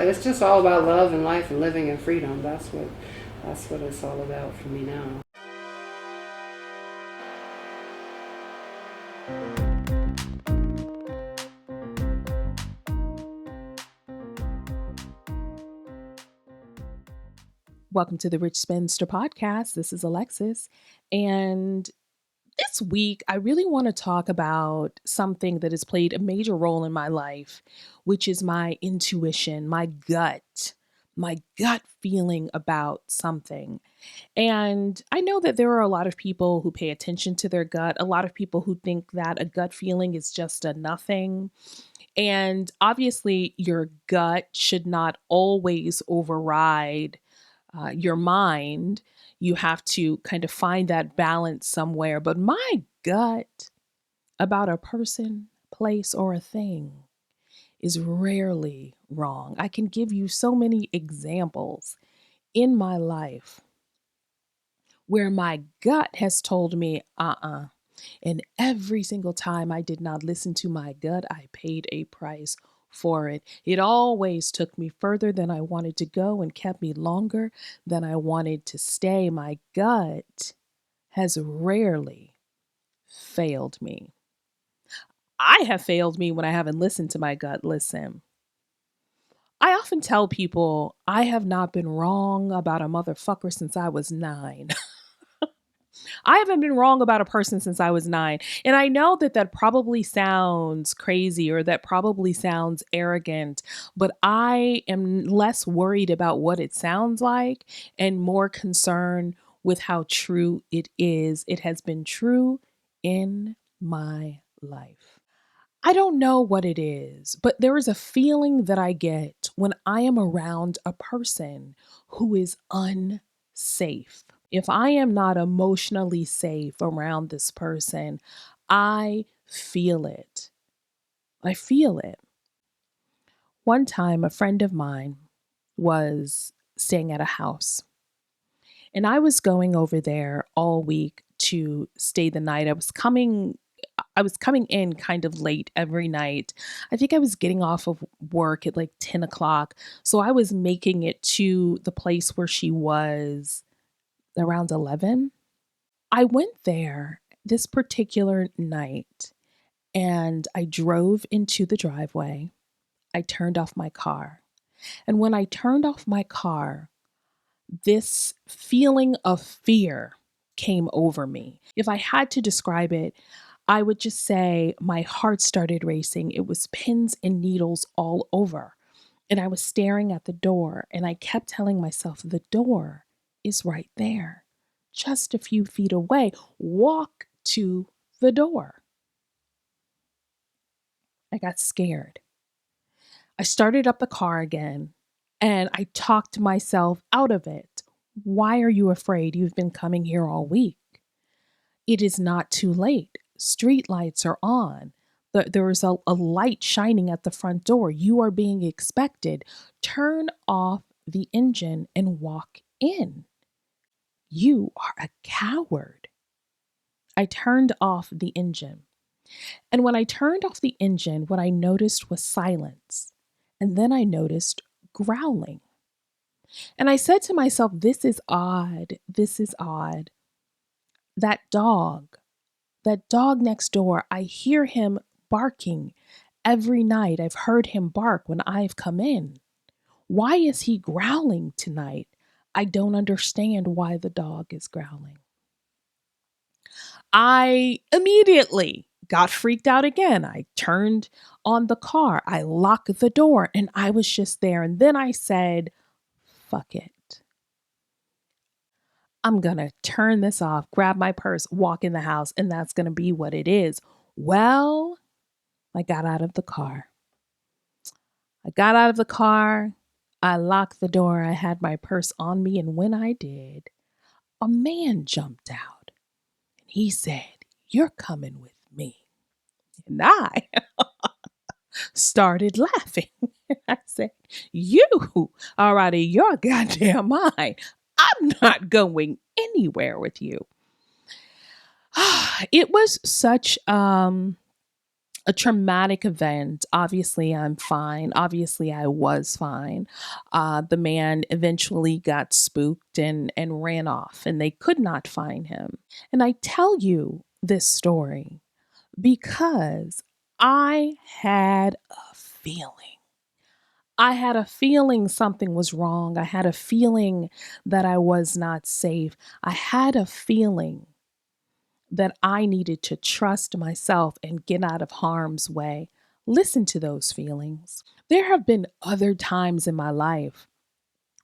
It's just all about love and life and living in freedom. That's what it's all about for me now. Welcome to the Rich Spinster podcast. This is Alexis. And this week, I really want to talk about something that has played a major role in my life, which is my intuition, my gut feeling about something. And I know that there are a lot of people who pay attention to their gut, a lot of people who think that a gut feeling is just a nothing. And obviously, your gut should not always override your mind. You have to kind of find that balance somewhere. But my gut about a person, place, or a thing is rarely wrong. I can give you so many examples in my life where my gut has told me, And every single time I did not listen to my gut, I paid a price for it. It always took me further than I wanted to go and kept me longer than I wanted to stay. My gut has rarely failed me. I have failed me when I haven't listened to my gut. Listen, I often tell people I have not been wrong about a motherfucker since I was 9. I haven't been wrong about a person since I was 9. And I know that that probably sounds crazy or that probably sounds arrogant, but I am less worried about what it sounds like and more concerned with how true it is. It has been true in my life. I don't know what it is, but there is a feeling that I get when I am around a person who is unsafe. If I am not emotionally safe around this person, I feel it. I feel it. One time, a friend of mine was staying at a house, and I was going over there all week to stay the night. I was coming in kind of late every night. I think I was getting off of work at like 10 o'clock. So I was making it to the place where she was around 11. I went there this particular night and I drove into the driveway. I turned off my car. And when I turned off my car, this feeling of fear came over me. If I had to describe it, I would just say my heart started racing. It was pins and needles all over. And I was staring at the door and I kept telling myself, the door is right there, just a few feet away. Walk to the door. I got scared. I started up the car again and I talked myself out of it. Why are you afraid? You've been coming here all week. It is not too late. Street lights are on. There is a light shining at the front door. You are being expected. Turn off the engine and walk in. You are a coward. I turned off the engine. And when I turned off the engine, what I noticed was silence. And then I noticed growling. And I said to myself, this is odd. This is odd. That dog, that dog next door, I hear him barking every night. I've heard him bark when I've come in. Why is he growling tonight? I don't understand why the dog is growling. I immediately got freaked out again. I turned on the car, I locked the door, and I was just there. And then I said, fuck it. I'm going to turn this off, grab my purse, walk in the house, and that's going to be what it is. Well, I got out of the car. I locked the door. I had my purse on me. And when I did, a man jumped out and he said, "You're coming with me." And I started laughing. I said, "You are out of your goddamn mind. I'm not going anywhere with you." It was such a traumatic event. Obviously, I'm fine. Obviously, I was fine. The man eventually got spooked and ran off, and they could not find him. And I tell you this story because I had a feeling. I had a feeling something was wrong. I had a feeling that I was not safe. I had a feeling that I needed to trust myself and get out of harm's way. Listen to those feelings. There have been other times in my life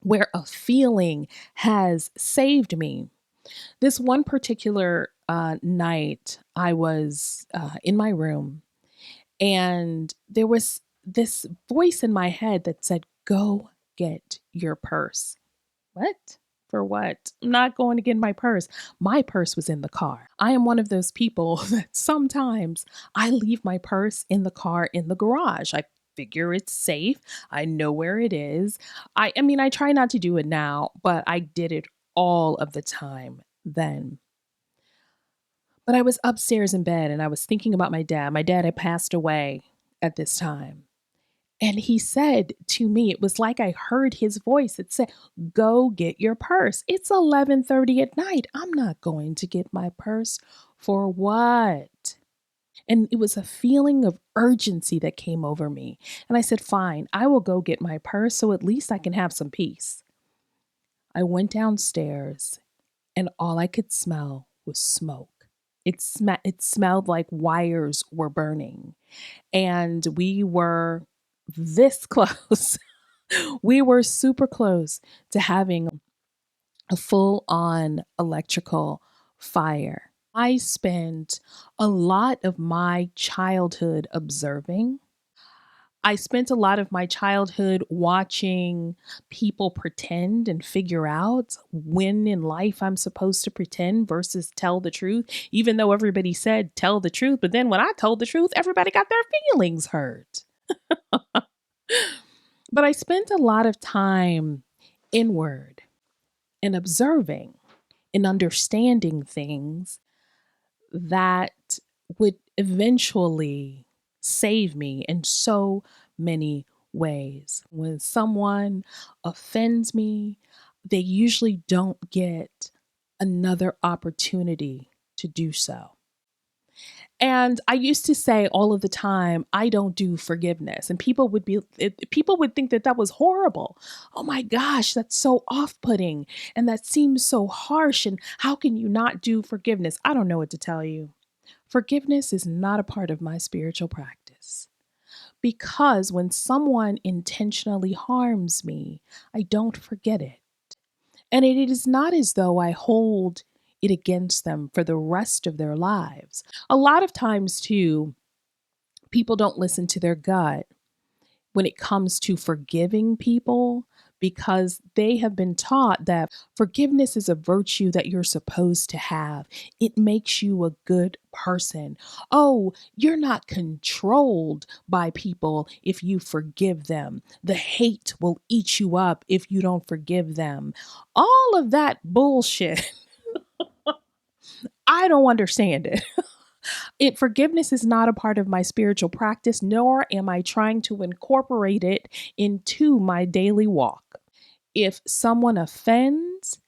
where a feeling has saved me. This one particular night, I was in my room and there was this voice in my head that said, "Go get your purse." What? For what? I'm not going to get my purse. My purse was in the car. I am one of those people that sometimes I leave my purse in the car in the garage. I figure it's safe. I know where it is. I mean, I try not to do it now, but I did it all of the time then. But I was upstairs in bed and I was thinking about my dad. My dad had passed away at this time. And he said to me, it was like I heard his voice. It said, "Go get your purse. It's 11:30 at night. I'm not going to get my purse for what?" And it was a feeling of urgency that came over me. And I said, "Fine, I will go get my purse so at least I can have some peace." I went downstairs and all I could smell was smoke. It smelled like wires were burning. And we were this close. We were super close to having a full on electrical fire. I spent a lot of my childhood observing. I spent a lot of my childhood watching people pretend and figure out when in life I'm supposed to pretend versus tell the truth, even though everybody said tell the truth. But then when I told the truth, everybody got their feelings hurt. But I spent a lot of time inward and observing and understanding things that would eventually save me in so many ways. When someone offends me, they usually don't get another opportunity to do so. And I used to say all of the time, "I don't do forgiveness." And people would think that that was horrible. "Oh my gosh, that's so off-putting and that seems so harsh and how can you not do forgiveness?" I don't know what to tell you. Forgiveness is not a part of my spiritual practice because when someone intentionally harms me, I don't forget it. And it is not as though I hold it against them for the rest of their lives. A lot of times, too, people don't listen to their gut when it comes to forgiving people because they have been taught that forgiveness is a virtue that you're supposed to have. It makes you a good person. Oh, you're not controlled by people if you forgive them. The hate will eat you up if you don't forgive them. All of that bullshit. I don't understand it. Forgiveness is not a part of my spiritual practice, nor am I trying to incorporate it into my daily walk. If someone offends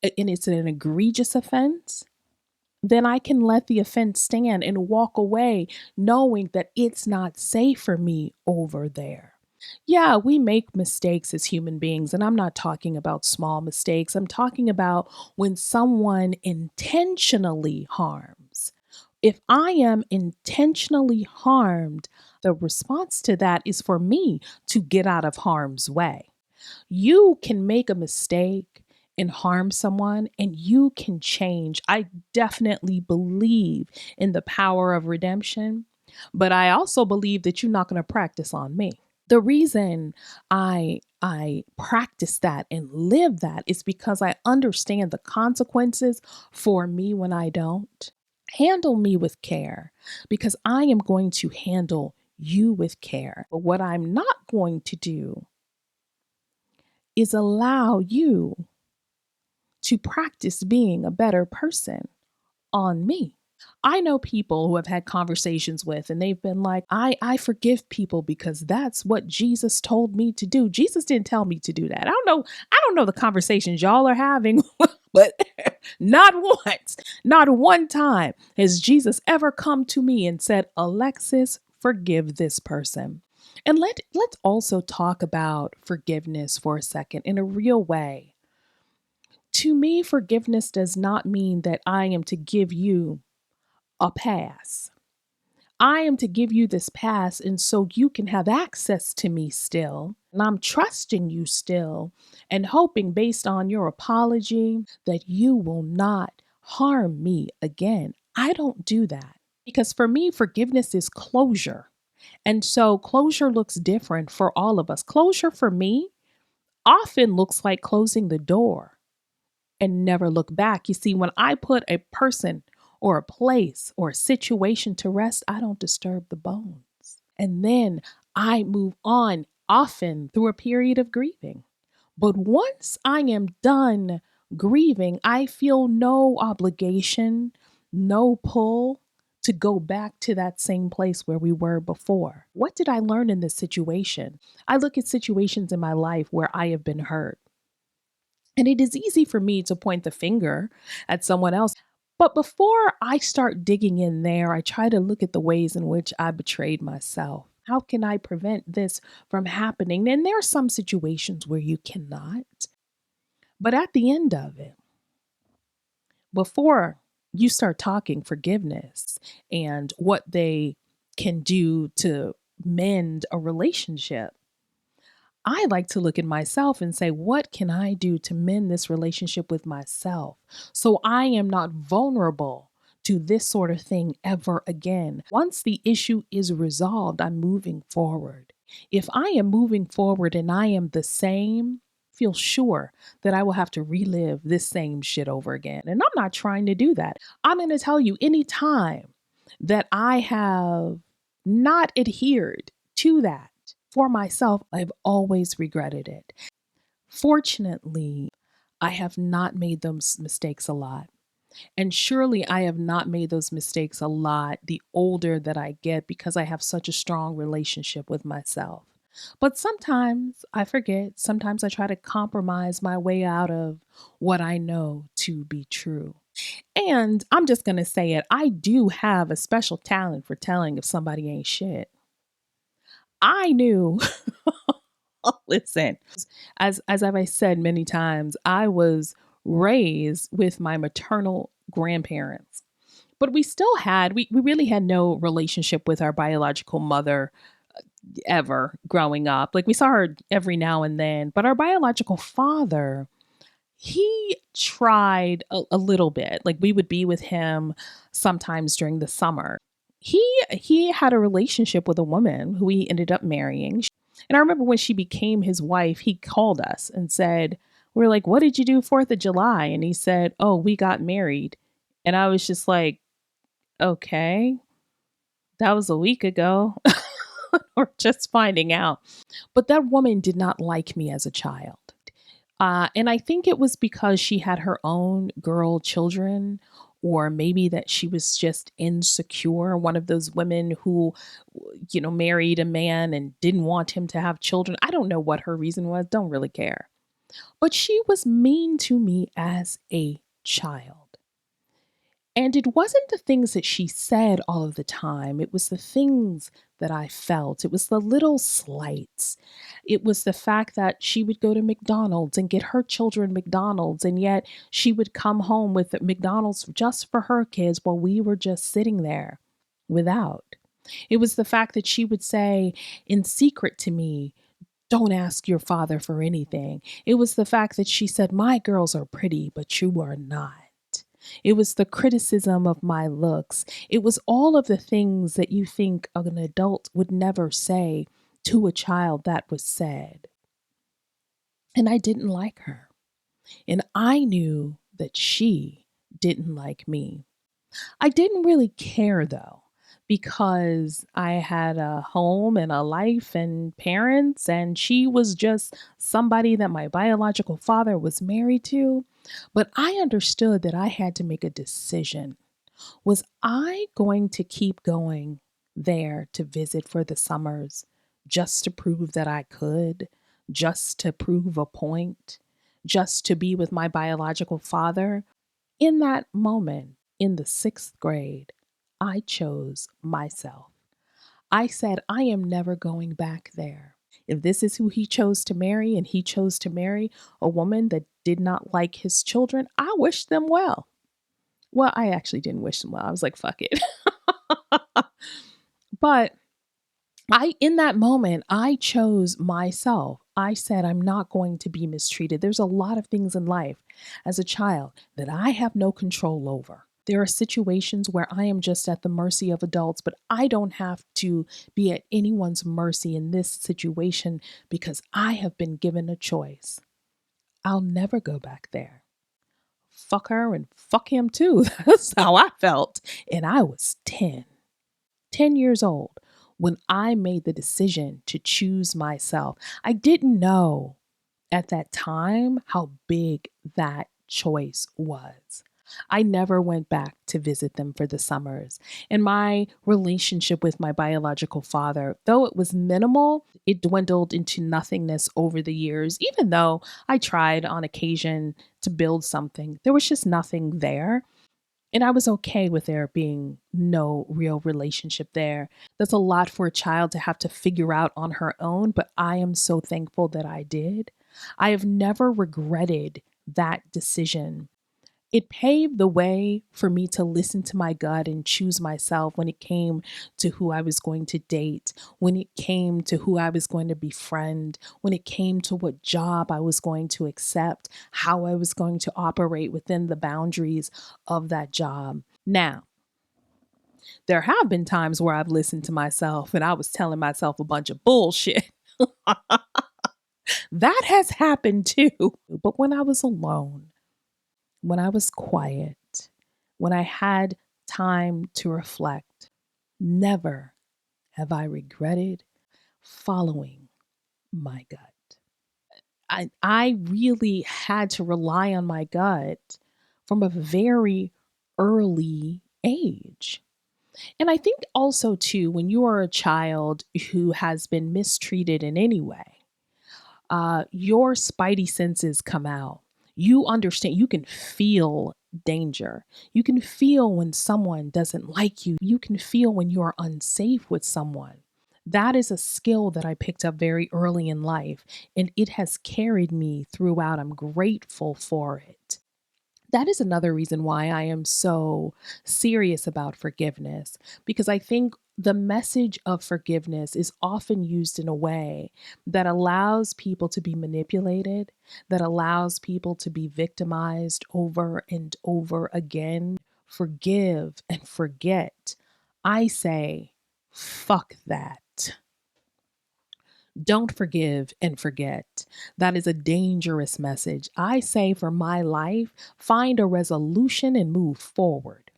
and it's an egregious offense, then I can let the offense stand and walk away knowing that it's not safe for me over there. Yeah, we make mistakes as human beings, and I'm not talking about small mistakes. I'm talking about when someone intentionally harms. If I am intentionally harmed, the response to that is for me to get out of harm's way. You can make a mistake and harm someone, and you can change. I definitely believe in the power of redemption, but I also believe that you're not going to practice on me. The reason I practice that and live that is because I understand the consequences for me when I don't. Handle me with care because I am going to handle you with care. But what I'm not going to do is allow you to practice being a better person on me. I know people who have had conversations with, and they've been like, I forgive people because that's what Jesus told me to do. Jesus didn't tell me to do that. I don't know the conversations y'all are having, but not once, not one time has Jesus ever come to me and said, Alexis, forgive this person. And let's also talk about forgiveness for a second in a real way. To me, forgiveness does not mean that I am to give you a pass. I am to give you this pass, and so you can have access to me still. And I'm trusting you still and hoping, based on your apology, that you will not harm me again. I don't do that because for me, forgiveness is closure. And so closure looks different for all of us. Closure for me often looks like closing the door and never look back. You see, when I put a person or a place or a situation to rest, I don't disturb the bones. And then I move on, often through a period of grieving. But once I am done grieving, I feel no obligation, no pull to go back to that same place where we were before. What did I learn in this situation? I look at situations in my life where I have been hurt. And it is easy for me to point the finger at someone else. But before I start digging in there, I try to look at the ways in which I betrayed myself. How can I prevent this from happening? And there are some situations where you cannot. But at the end of it, before you start talking forgiveness and what they can do to mend a relationship, I like to look at myself and say, what can I do to mend this relationship with myself so I am not vulnerable to this sort of thing ever again? Once the issue is resolved, I'm moving forward. If I am moving forward and I am the same, feel sure that I will have to relive this same shit over again. And I'm not trying to do that. I'm going to tell you, anytime that I have not adhered to that for myself, I've always regretted it. Fortunately, I have not made those mistakes a lot. And surely I have not made those mistakes a lot the older that I get because I have such a strong relationship with myself. But sometimes I forget. Sometimes I try to compromise my way out of what I know to be true. And I'm just going to say it. I do have a special talent for telling if somebody ain't shit. I knew. Listen, as I said many times, I was raised with my maternal grandparents, but we really had no relationship with our biological mother ever growing up. Like we saw her every now and then, but our biological father, he tried a little bit. Like we would be with him sometimes during the summer. He had a relationship with a woman who he ended up marrying. And I remember when she became his wife, he called us and said, we're like, what did you do 4th of July? And he said, oh, we got married. And I was just like, okay, that was a week ago. Or just finding out. But that woman did not like me as a child. And I think it was because she had her own girl children, or maybe that she was just insecure, one of those women who, married a man and didn't want him to have children. I don't know what her reason was, don't really care. But she was mean to me as a child. And it wasn't the things that she said all of the time. It was the things that I felt. It was the little slights. It was the fact that she would go to McDonald's and get her children McDonald's, and yet she would come home with McDonald's just for her kids while we were just sitting there without. It was the fact that she would say in secret to me, don't ask your father for anything. It was the fact that she said, my girls are pretty, but you are not. It was the criticism of my looks. It was all of the things that you think an adult would never say to a child that was said. And I didn't like her. And I knew that she didn't like me. I didn't really care though, because I had a home and a life and parents, and she was just somebody that my biological father was married to. But I understood that I had to make a decision Was I going to keep going there to visit for the summers just to prove that I could, just to prove a point, just to be with my biological father? In that moment, in the sixth grade, I chose myself. I said, I am never going back there. If this is who he chose to marry and he chose to marry a woman that did not like his children, I wish them well. Well, I actually didn't wish them well. I was like, fuck it. But in that moment, I chose myself. I said, I'm not going to be mistreated. There's a lot of things in life as a child that I have no control over. There are situations where I am just at the mercy of adults, but I don't have to be at anyone's mercy in this situation because I have been given a choice. I'll never go back there. Fuck her and fuck him too. That's how I felt. And I was 10 years old when I made the decision to choose myself. I didn't know at that time how big that choice was. I never went back to visit them for the summers. And my relationship with my biological father, though it was minimal, it dwindled into nothingness over the years. Even though I tried on occasion to build something, there was just nothing there. And I was okay with there being no real relationship there. That's a lot for a child to have to figure out on her own, but I am so thankful that I did. I have never regretted that decision. It paved the way for me to listen to my gut and choose myself when it came to who I was going to date, when it came to who I was going to befriend, when it came to what job I was going to accept, how I was going to operate within the boundaries of that job. Now, there have been times where I've listened to myself and I was telling myself a bunch of bullshit. That has happened too. But when I was alone, when I was quiet, when I had time to reflect, never have I regretted following my gut. I really had to rely on my gut from a very early age. And I think also, too, when you are a child who has been mistreated in any way, your spidey senses come out. You understand, you can feel danger. You can feel when someone doesn't like you. You can feel when you are unsafe with someone. That is a skill that I picked up very early in life, and it has carried me throughout. I'm grateful for it. That is another reason why I am so serious about forgiveness, because I think the message of forgiveness is often used in a way that allows people to be manipulated, that allows people to be victimized over and over again. Forgive and forget. I say, fuck that. Don't forgive and forget. That is a dangerous message. I say for my life, find a resolution and move forward.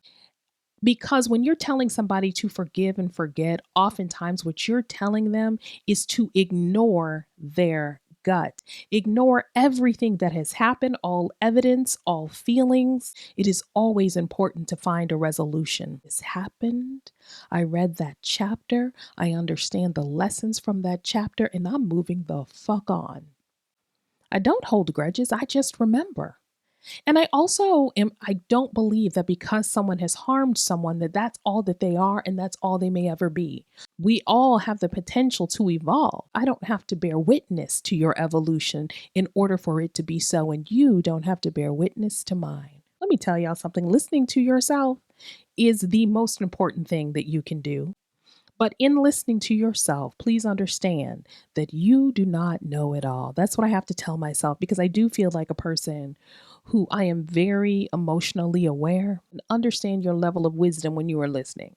Because when you're telling somebody to forgive and forget, oftentimes what you're telling them is to ignore their gut, ignore everything that has happened, all evidence, all feelings. It is always important to find a resolution. This happened. I read that chapter. I understand the lessons from that chapter, and I'm moving the fuck on. I don't hold grudges. I just remember. And I don't believe that because someone has harmed someone that that's all that they are and that's all they may ever be. We all have the potential to evolve. I don't have to bear witness to your evolution in order for it to be so, and you don't have to bear witness to mine. Let me tell y'all something. Listening to yourself is the most important thing that you can do. But in listening to yourself, please understand that you do not know it all. That's what I have to tell myself, because I do feel like a person who I am very emotionally aware and understand your level of wisdom when you are listening.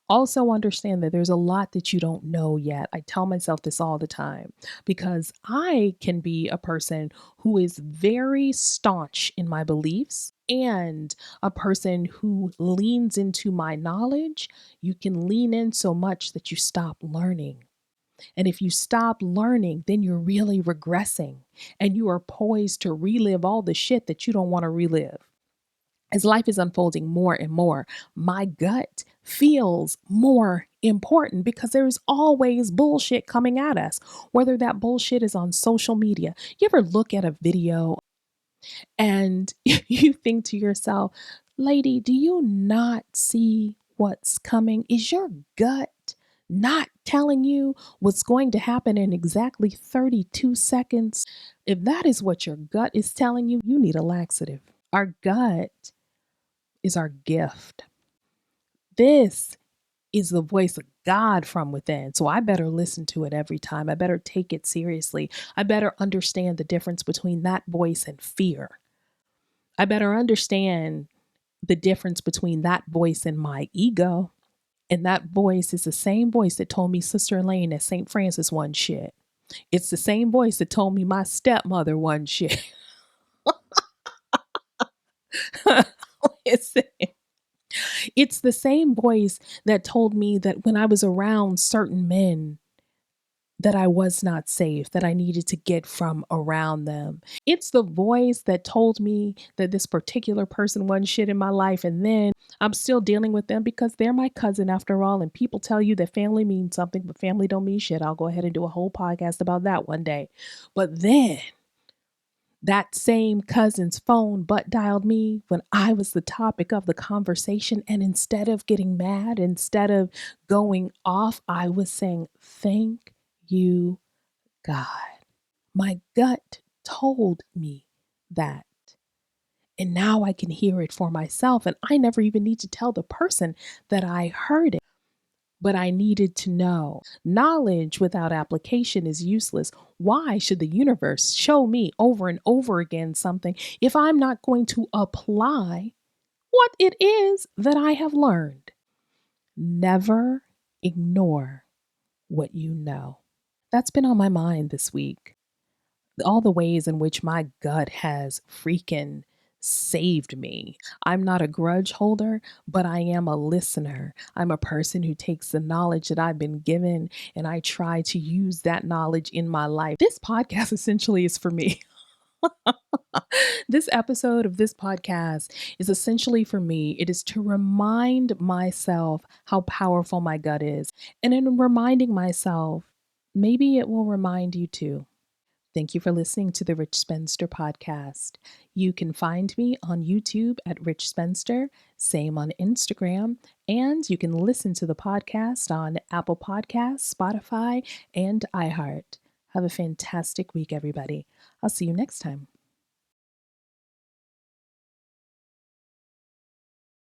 Also, understand that there's a lot that you don't know yet. I tell myself this all the time because I can be a person who is very staunch in my beliefs and a person who leans into my knowledge. You can lean in so much that you stop learning. And if you stop learning, then you're really regressing and you are poised to relive all the shit that you don't want to relive. as life is unfolding more and more, my gut feels more important because there is always bullshit coming at us, whether that bullshit is on social media. You ever look at a video and you think to yourself, lady, do you not see what's coming? Is your gut not telling you what's going to happen in exactly 32 seconds? If that is what your gut is telling you, you need a laxative. Our gut is our gift. This is the voice of God from within. So I better listen to it every time. I better take it seriously. I better understand the difference between that voice and fear. I better understand the difference between that voice and my ego. And that voice is the same voice that told me Sister Elaine that St. Francis wasn't shit. It's the same voice that told me my stepmother wasn't shit. Listen, it's the same voice that told me that when I was around certain men, that I was not safe, that I needed to get from around them. It's the voice that told me that this particular person wasn't shit in my life, and then I'm still dealing with them because they're my cousin after all, and people tell you that family means something, but family don't mean shit. I'll go ahead and do a whole podcast about that one day. But then that same cousin's phone butt dialed me when I was the topic of the conversation. And instead of getting mad, instead of going off, I was saying, thank you, God. My gut told me that. And now I can hear it for myself. And I never even need to tell the person that I heard it. But I needed to know. Knowledge without application is useless. Why should the universe show me over and over again something if I'm not going to apply what it is that I have learned? Never ignore what you know. That's been on my mind this week. All the ways in which my gut has freaking saved me. I'm not a grudge holder, but I am a listener. I'm a person who takes the knowledge that I've been given and I try to use that knowledge in my life. This podcast essentially is for me. This episode of this podcast is essentially for me. It is to remind myself how powerful my gut is. And in reminding myself, maybe it will remind you too. Thank you for listening to the Rich Spencer podcast. You can find me on YouTube at Rich Spencer, same on Instagram, and you can listen to the podcast on Apple Podcasts, Spotify, and iHeart. Have a fantastic week, everybody. I'll see you next time.